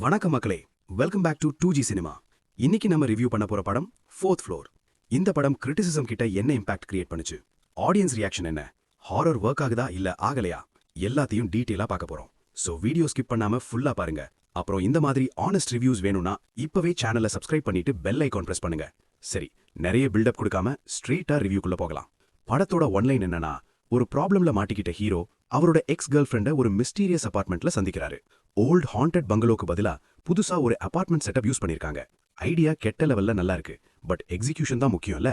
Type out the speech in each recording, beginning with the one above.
வணக்கம் மக்களே, welcome back to 2G cinema. இன்னைக்கு நம்ம ரிவ்யூ பண்ண போற படம் ஃபோர்த் ஃப்ளோர். இந்த படம் கிரிட்டிசிசம் கிட்ட என்ன இம்பாக்ட் கிரியேட் பண்ணுச்சு, ஆடியன்ஸ் ரியாக்ஷன் என்ன, ஹாரர் ஒர்க் ஆகுதா இல்ல ஆகலையா, எல்லாத்தையும் டீட்டெயிலா பார்க்க போறோம். சோ வீடியோ ஸ்கிப் பண்ணாம ஃபுல்லா பாருங்க. அப்புறம் இந்த மாதிரி ஆனஸ்ட் ரிவ்யூஸ் வேணும்னா இப்பவே சேனலை சப்ஸ்கிரைப் பண்ணிட்டு பெல் ஐகான் பிரஸ் பண்ணுங்க. சரி, நிறைய பில்டப் கொடுக்காம ஸ்ட்ரெயிட்டா ரிவ்யூக்குள்ள போகலாம். படத்தோட ஒன்லைன் என்னன்னா, ஒரு ப்ராப்ளம்ல மாட்டிக்கிட்ட ஹீரோ அவரோட எக்ஸ் கேர்ள் ஃப்ரெண்ட ஒரு மிஸ்டீரியஸ் அபார்ட்மெண்ட்ல சந்திக்கிறாரு. ஓல்ட் ஹாண்டட் பங்களோக்கு பதிலா புதுசா ஒரு அபார்ட்மெண்ட் செட்டப் யூஸ் பண்ணிருக்காங்க. ஐடியா கெட்ட லெவல்ல நல்லா இருக்கு, பட் எக்ஸிகியூஷன் தான் முக்கியம்ல.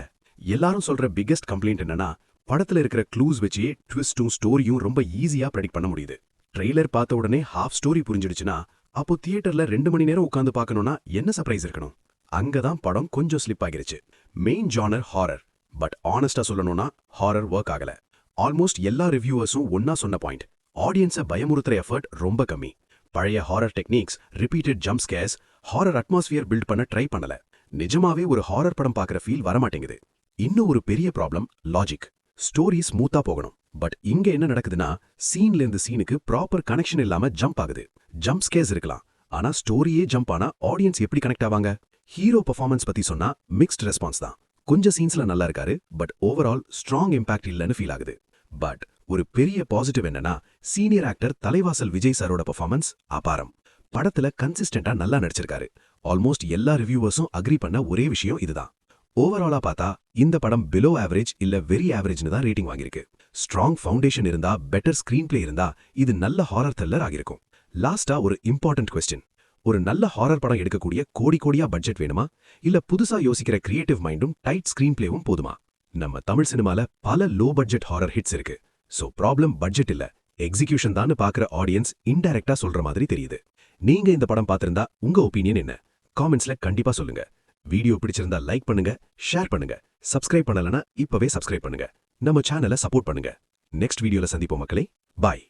எல்லாரும் சொல்ற பிக்கெஸ்ட் கம்ப்ளைண்ட் என்னன்னா, படத்துல இருக்கிற க்ளூஸ் வச்சே ட்விஸ்டும் ஸ்டோரியும் ரொம்ப ஈஸியா ப்ரெடிக்ட் பண்ண முடியுது. ட்ரெய்லர் பார்த்த உடனே ஹாஃப் ஸ்டோரி புரிஞ்சிடுச்சுன்னா அப்போ தியேட்டர்ல 2 மணி நேரம் உட்காந்து பார்க்கணும்னா என்ன சர்ப்ரைஸ் இருக்கணும்? அங்கதான் படம் கொஞ்சம் ஸ்லிப் ஆகிருச்சு. மெயின் ஜானர் ஹாரர், பட் ஆனஸ்டா சொல்லணும்னா ஹாரர் ஒர்க் ஆகல. ஆல்மோஸ்ட் எல்லா ரிவ்யூவர்ஸும் ஒன்னா சொன்ன பாயிண்ட், ஆடியன்ஸை பயமுறுத்துற எஃபர்ட் ரொம்ப கம்மி. பழைய horror techniques, repeated jump scares, horror atmosphere build பண்ண ட்ரை பண்ணல. நிஜமாவே ஒரு ஹாரர் படம் பார்க்குற ஃபீல் வரமாட்டேங்குது. இன்னும் ஒரு பெரிய ப்ராப்ளம் லாஜிக். ஸ்டோரி ஸ்மூத்தா போகணும், பட் இங்க என்ன நடக்குதுன்னா, சீன்ல இருந்து சீனுக்கு ப்ராப்பர் கனெக்ஷன் இல்லாம ஜம்ப் ஆகுது. ஜம்ப் ஸ்கேர்ஸ் இருக்கலாம், ஆனா ஸ்டோரியே ஜம்ப் ஆனா ஆடியன்ஸ் எப்படி கனெக்ட் ஆவாங்க? ஹீரோ பெர்ஃபார்மன்ஸ் பத்தி சொன்னா மிக்ஸ்ட் ரெஸ்பான்ஸ் தான். கொஞ்சம் சீன்ஸ்ல நல்லா இருக்காரு, பட் ஓவரால் ஸ்ட்ராங் இம்பாக்ட் இல்லைன்னு ஃபீல் ஆகுது. பட் ஒரு பெரிய பாசிட்டிவ் என்னன்னா, சீனியர் ஆக்டர் தலைவாசல் விஜய் சாரோட பெர்ஃபார்மன்ஸ் அபாரம். படத்துல கன்சிஸ்டன்டா நல்லா நடிச்சிருக்காரு. ஆல்மோஸ்ட் எல்லா ரிவ்யூவர்ஸும் அக்ரி பண்ண ஒரே விஷயம் இதுதான். ஓவராலா பார்த்தா இந்த படம் பிலோ ஆவரேஜ் இல்ல வெரி ஆவரேஜ்னு தான் ரேட்டிங் வாங்கியிருக்கு. ஸ்ட்ராங் ஃபவுண்டேஷன் இருந்தா, பெட்டர் ஸ்கிரீன் பிளே இருந்தா இது நல்ல ஹாரர் த்ரில்லர் ஆகிருக்கும். லாஸ்டா ஒரு இம்பார்ட்டன்ட் கொஸ்டின், ஒரு நல்ல ஹாரர் படம் எடுக்கக்கூடிய கோடியா பட்ஜெட் வேணுமா, இல்ல புதுசா யோசிக்கிற கிரியேட்டிவ் மைண்டும் டைட் ஸ்கிரீன் பிளேவும் போதுமா? நம்ம தமிழ் சினிமால பல லோ பட்ஜெட் ஹாரர் ஹிட்ஸ் இருக்கு. சோ ப்ராப்ளம் பட்ஜெட் இல்ல, எக்ஸிகியூஷன் தான் பாக்குற ஆடியன்ஸ் இன்டைரக்டா சொல்ற மாதிரி தெரியுது. நீங்க இந்த படம் பார்த்திருந்தா உங்க ஒப்பீனியன் என்ன? காமெண்ட்ஸ்ல கண்டிப்பா சொல்லுங்க. வீடியோ பிடிச்சிருந்தா லைக் பண்ணுங்க, ஷேர் பண்ணுங்க. சப்ஸ்கிரைப் பண்ணலனா இப்பவே சப்ஸ்கிரைப் பண்ணுங்க. நம்ம சேனலை சப்போர்ட் பண்ணுங்க. நெக்ஸ்ட் வீடியோல சந்திப்போம் மக்களே. பாய்.